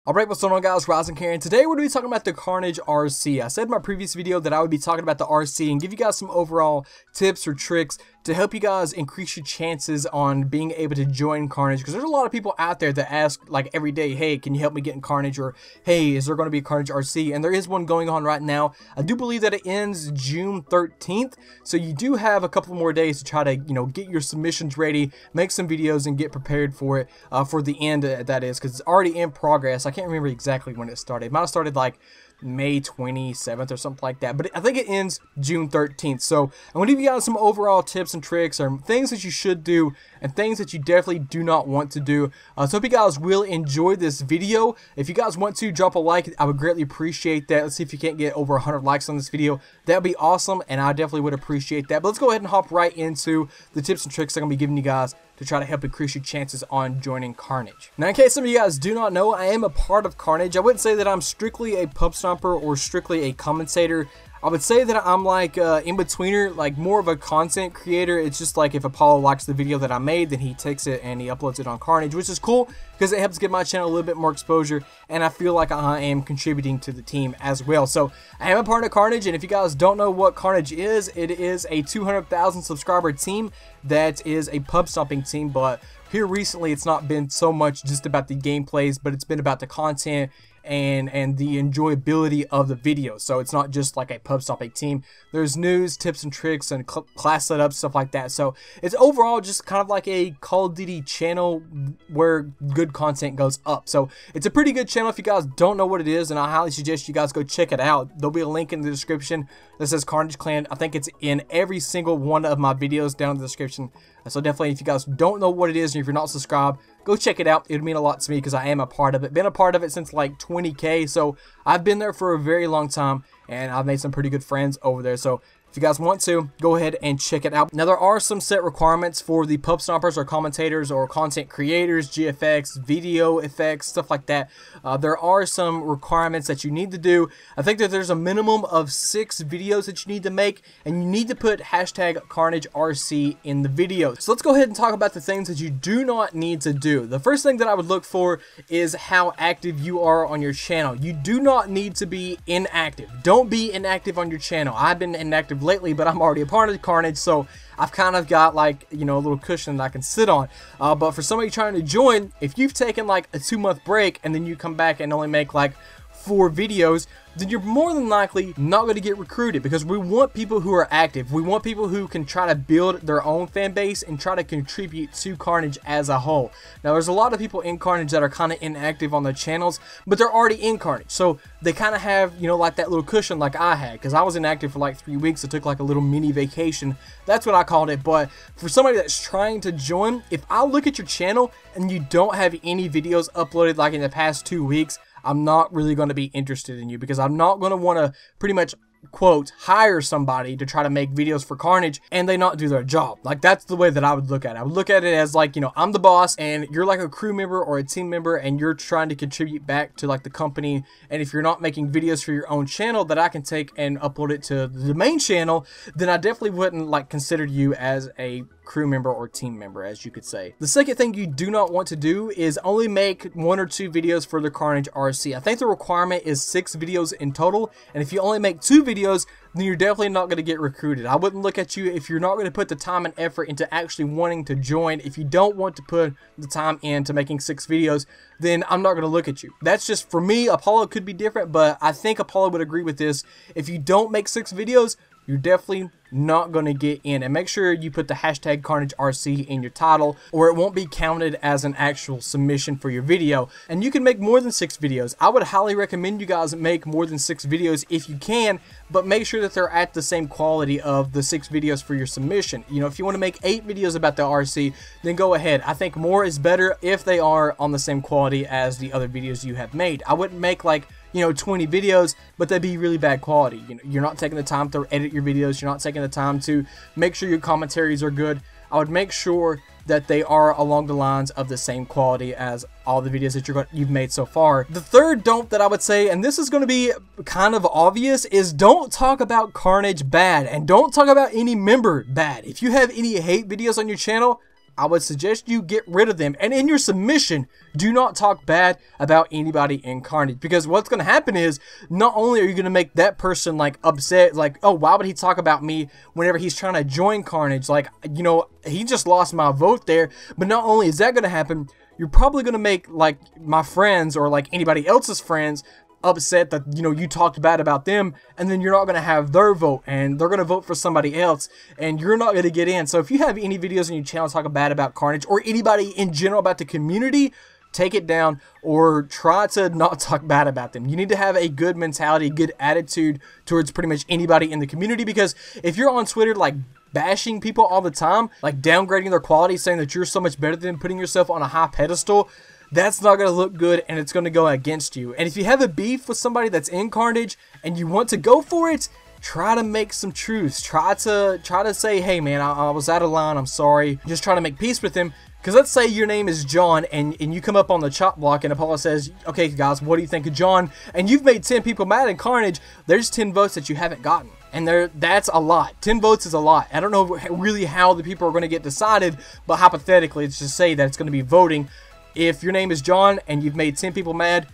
Alright, what's going on guys, Rising here, and today we're going to be talking about the Karnage RC. I said in my previous video that I would be talking about the RC and give you guys some overall tips or tricks to help you guys increase your chances on being able to join Karnage, because there's a lot of people out there that ask like every day, hey, can you help me get in Karnage, or hey, is there going to be a Karnage RC? And there is one going on right now. I do believe that it ends June 13th, so you do have a couple more days to try to, get your submissions ready, make some videos, and get prepared for it, for the end, that is, because it's already in progress. I can't remember exactly when it started. It might have started like May 27th or something like that, but I think it ends June 13th. So I'm going to give you guys some overall tips and tricks, or things that you should do and things that you definitely do not want to do. So hope you guys will enjoy this video. If you guys want to, drop a like. I would greatly appreciate that. Let's see if you can't get over 100 likes on this video. That'd be awesome, and I definitely would appreciate that. But let's go ahead and hop right into the tips and tricks I'm going to be giving you guys to try to help increase your chances on joining Karnage. Now, in case some of you guys do not know, I am a part of Karnage. I wouldn't say that I'm strictly a pub stomper or strictly a commentator. I would say that I'm like in-betweener, like more of a content creator. It's just like if Apollo likes the video that I made, then he takes it and he uploads it on Karnage, which is cool because it helps give my channel a little bit more exposure, and I feel like I am contributing to the team as well. So I am a part of Karnage, and if you guys don't know what Karnage is, it is a 200,000 subscriber team that is a pub stomping team, but here recently it's not been so much just about the gameplays, but it's been about the content and the enjoyability of the video. So it's not just like a pub stomping team. There's news, tips and tricks, and class setups, stuff like that. So it's overall just kind of like a Call of Duty channel where good content goes up. So it's a pretty good channel. If you guys don't know what it is, and I highly suggest you guys go check it out. There'll be a link in the description that says Karnage Clan. I think it's in every single one of my videos down in the description. So definitely, if you guys don't know what it is, and if you're not subscribed, go check it out. It would mean a lot to me because I am a part of it. Been a part of it since like 20K, so I've been there for a very long time, and I've made some pretty good friends over there. So if you guys want to, go ahead and check it out. Now, there are some set requirements for the pub stompers or commentators or content creators, GFX, video effects, stuff like that. There are some requirements that you need to do. I think that there's a minimum of 6 videos that you need to make, and you need to put hashtag KarnageRC in the video. So let's go ahead and talk about the things that you do not need to do. The first thing that I would look for is how active you are on your channel. You do not need to be inactive. Don't be inactive on your channel. I've been inactive lately, but I'm already a part of Karnage, so I've kind of got like, a little cushion that I can sit on. But for somebody trying to join, if you've taken like a 2-month break and then you come back and only make like 4 videos, then you're more than likely not going to get recruited, because we want people who are active. We want people who can try to build their own fan base and try to contribute to Karnage as a whole. Now, there's a lot of people in Karnage that are kind of inactive on their channels, but they're already in Karnage, so they kind of have, like that little cushion like I had, because I was inactive for like 3 weeks. I took like a little mini vacation. That's what I called it. But for somebody that's trying to join, if I look at your channel and you don't have any videos uploaded like in the past 2 weeks, I'm not really going to be interested in you, because I'm not going to want to pretty much, quote, hire somebody to try to make videos for Karnage and they not do their job. Like, that's the way that I would look at it. I would look at it as like, I'm the boss and you're like a crew member or a team member, and you're trying to contribute back to like the company. And if you're not making videos for your own channel that I can take and upload it to the main channel, then I definitely wouldn't like consider you as a crew member or team member, as you could say. The second thing you do not want to do is only make 1 or 2 videos for the Karnage RC. I think the requirement is 6 videos in total, and if you only make 2 videos, then you're definitely not going to get recruited. I wouldn't look at you if you're not going to put the time and effort into actually wanting to join. If you don't want to put the time into making 6 videos, then I'm not going to look at you. That's just for me. Apollo could be different, but I think Apollo would agree with this. If you don't make 6 videos, you're definitely not going to get in. And make sure you put the hashtag KarnageRC in your title, or it won't be counted as an actual submission for your video. And you can make more than 6 videos. I would highly recommend you guys make more than 6 videos if you can, but make sure that they're at the same quality of the 6 videos for your submission. If you want to make 8 videos about the RC, then go ahead. I think more is better if they are on the same quality as the other videos you have made. I wouldn't make like 20 videos, but they'd be really bad quality. You're not taking the time to edit your videos. You're not taking the time to make sure your commentaries are good. I would make sure that they are along the lines of the same quality as all the videos that you've made so far. The third don't that I would say, and this is going to be kind of obvious, is don't talk about Karnage bad, and don't talk about any member bad. If you have any hate videos on your channel, I would suggest you get rid of them. And in your submission, do not talk bad about anybody in Karnage, because what's going to happen is not only are you going to make that person like upset, like, oh, why would he talk about me whenever he's trying to join Karnage? Like, you know, he just lost my vote there. But not only is that going to happen, you're probably going to make like my friends or like anybody else's friends upset that, you know, you talked bad about them, and then you're not going to have their vote, and they're going to vote for somebody else, and you're not going to get in. So if you have any videos on your channel talking bad about Karnage or anybody in general about the community, take it down or try to not talk bad about them. You need to have a good mentality, good attitude towards pretty much anybody in the community, because if you're on Twitter like bashing people all the time, like downgrading their quality, saying that you're so much better than, putting yourself on a high pedestal, that's not going to look good, and it's going to go against you. And if you have a beef with somebody that's in Karnage and you want to go for it, try to make some truce. Try to say, hey man, I was out of line, I'm sorry. Just try to make peace with him. Because let's say your name is John, and you come up on the chop block and Apollo says, okay guys, what do you think of John? And you've made 10 people mad in Karnage. There's 10 votes that you haven't gotten. And that's a lot. 10 votes is a lot. I don't know really how the people are going to get decided, but hypothetically, let's just say that it's going to be voting. If your name is John and you've made 10 people mad,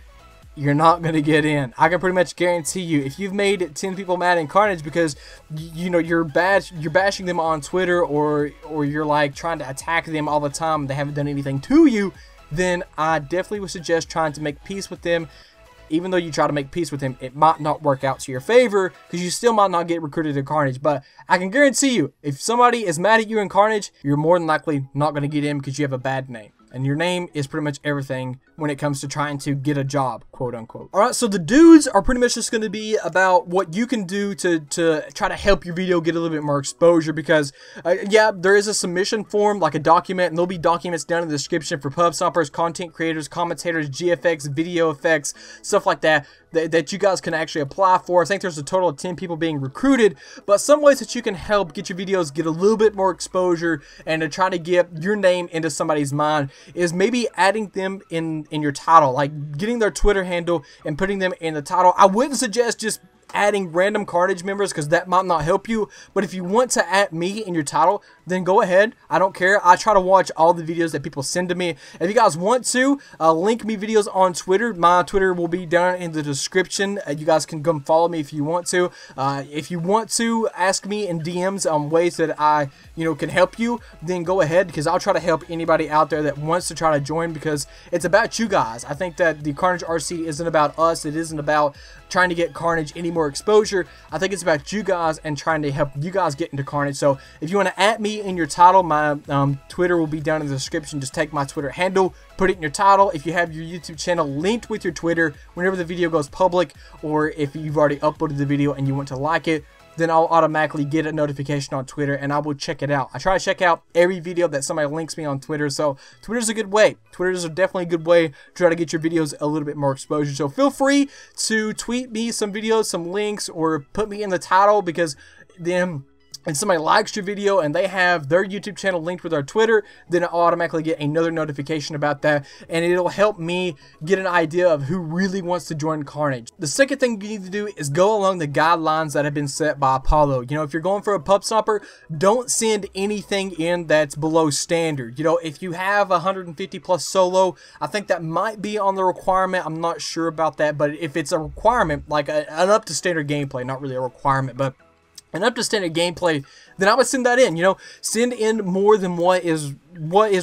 you're not going to get in. I can pretty much guarantee you, if you've made 10 people mad in Karnage because, you know, you're bashing them on Twitter, or you're like trying to attack them all the time and they haven't done anything to you, then I definitely would suggest trying to make peace with them. Even though you try to make peace with him, it might not work out to your favor, because you still might not get recruited to Karnage. But I can guarantee you, if somebody is mad at you in Karnage, you're more than likely not going to get in because you have a bad name. And your name is pretty much everything when it comes to trying to get a job, quote unquote. Alright, so the dudes are pretty much just going to be about what you can do to try to help your video get a little bit more exposure, because, yeah, there is a submission form, like a document, and there'll be documents down in the description for pub stoppers, content creators, commentators, GFX, video effects, stuff like that you guys can actually apply for. I think there's a total of 10 people being recruited, but some ways that you can help get your videos get a little bit more exposure and to try to get your name into somebody's mind is maybe adding them in your title, like getting their Twitter handle and putting them in the title. I wouldn't suggest just adding random Karnage members, because that might not help you. But if you want to add me in your title, then go ahead. I don't care. I try to watch all the videos that people send to me. If you guys want to link me videos on Twitter, my Twitter will be down in the description. You guys can come follow me if you want to. If you want to ask me in DMs on ways that I can help you, then go ahead, because I'll try to help anybody out there that wants to try to join, because it's about you guys. I think that the Karnage RC isn't about us. It isn't about trying to get Karnage any more exposure. I think it's about you guys and trying to help you guys get into Karnage. So if you want to add me in your title, my Twitter will be down in the description. Just take my Twitter handle, put it in your title. If you have your YouTube channel linked with your Twitter, whenever the video goes public, or if you've already uploaded the video and you want to like it, then I'll automatically get a notification on Twitter and I will check it out. I try to check out every video that somebody links me on Twitter, so Twitter's a good way. Twitter's definitely a good way to try to get your videos a little bit more exposure. So feel free to tweet me some videos, some links, or put me in the title, because then and somebody likes your video and they have their YouTube channel linked with our Twitter, then I'll automatically get another notification about that, and it'll help me get an idea of who really wants to join Karnage. The second thing you need to do is go along the guidelines that have been set by Apollo. If you're going for a pub stopper, don't send anything in that's below standard. If you have 150 plus solo, I think that might be on the requirement. I'm not sure about that, but if it's a requirement, like an up to standard gameplay, not really a requirement, but an up to standard gameplay, then I would send that in. Send in more than what is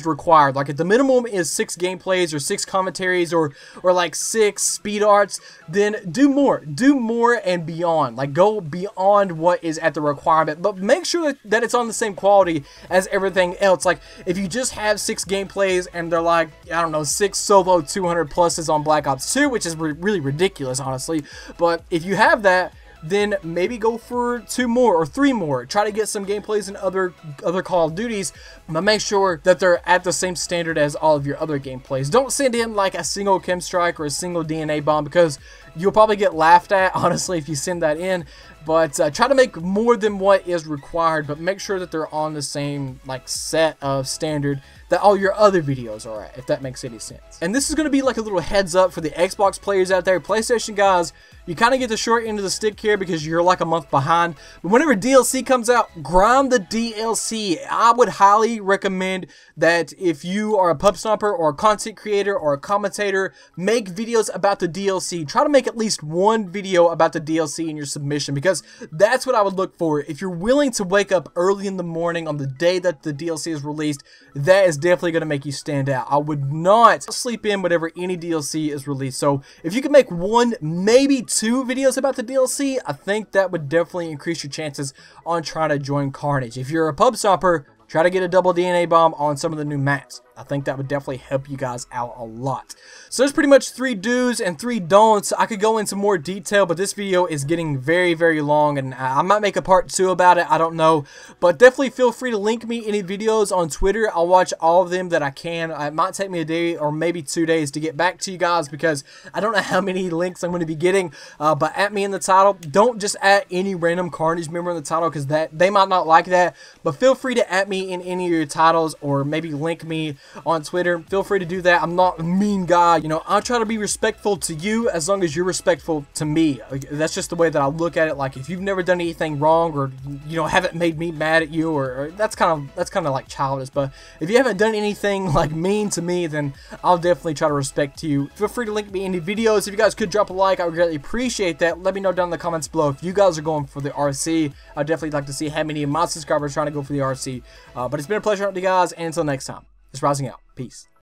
required. Like if the minimum is 6 gameplays or 6 commentaries or like 6 speed arts, then do more and beyond. Like go beyond what is at the requirement, but make sure that it's on the same quality as everything else. Like if you just have 6 gameplays and they're like, I don't know, 6 solo 200 pluses on Black Ops 2, which is really ridiculous, honestly. But if you have that, then maybe go for 2 more or 3 more. Try to get some gameplays in other Call of Duties, but make sure that they're at the same standard as all of your other gameplays. Don't send in like a single chem strike or a single DNA bomb, because you'll probably get laughed at, honestly, if you send that in. but try to make more than what is required, but make sure that they're on the same like set of standard that all your other videos are at, if that makes any sense. And this is going to be like a little heads up for the Xbox players out there. PlayStation guys, you kind of get the short end of the stick here because you're like a month behind. But whenever DLC comes out, grind the DLC. I would highly recommend that if you are a pub stomper or a content creator or a commentator, make videos about the DLC. Try to make at least one video about the DLC in your submission, because that's what I would look for. If you're willing to wake up early in the morning on the day that the DLC is released, that is definitely going to make you stand out. I would not sleep in whenever any DLC is released. So if you can make one, maybe 2 videos about the DLC, I think that would definitely increase your chances on trying to join Karnage. If you're a pub stopper, try to get a double DNA bomb on some of the new maps. I think that would definitely help you guys out a lot. So there's pretty much 3 do's and 3 don'ts. I could go into more detail, but this video is getting very, very long, and I might make a part 2 about it. I don't know. But definitely feel free to link me any videos on Twitter. I'll watch all of them that I can. It might take me a day or maybe 2 days to get back to you guys because I don't know how many links I'm going to be getting. But at me in the title. Don't just add any random Karnage member in the title because they might not like that. But feel free to add me in any of your titles or maybe link me on Twitter. Feel free to do that. I'm not a mean guy. You know, I'll try to be respectful to you as long as you're respectful to me. That's just the way that I look at it. Like, if you've never done anything wrong or, you know, haven't made me mad at you, or that's kind of like childish. But if you haven't done anything like mean to me, then I'll definitely try to respect you. Feel free to link me any videos. If you guys could drop a like, I would greatly appreciate that. Let me know down in the comments below if you guys are going for the RC. I'd definitely like to see how many of my subscribers are trying to go for the RC. But it's been a pleasure talking to you guys, and until next time, it's Rising out. Peace.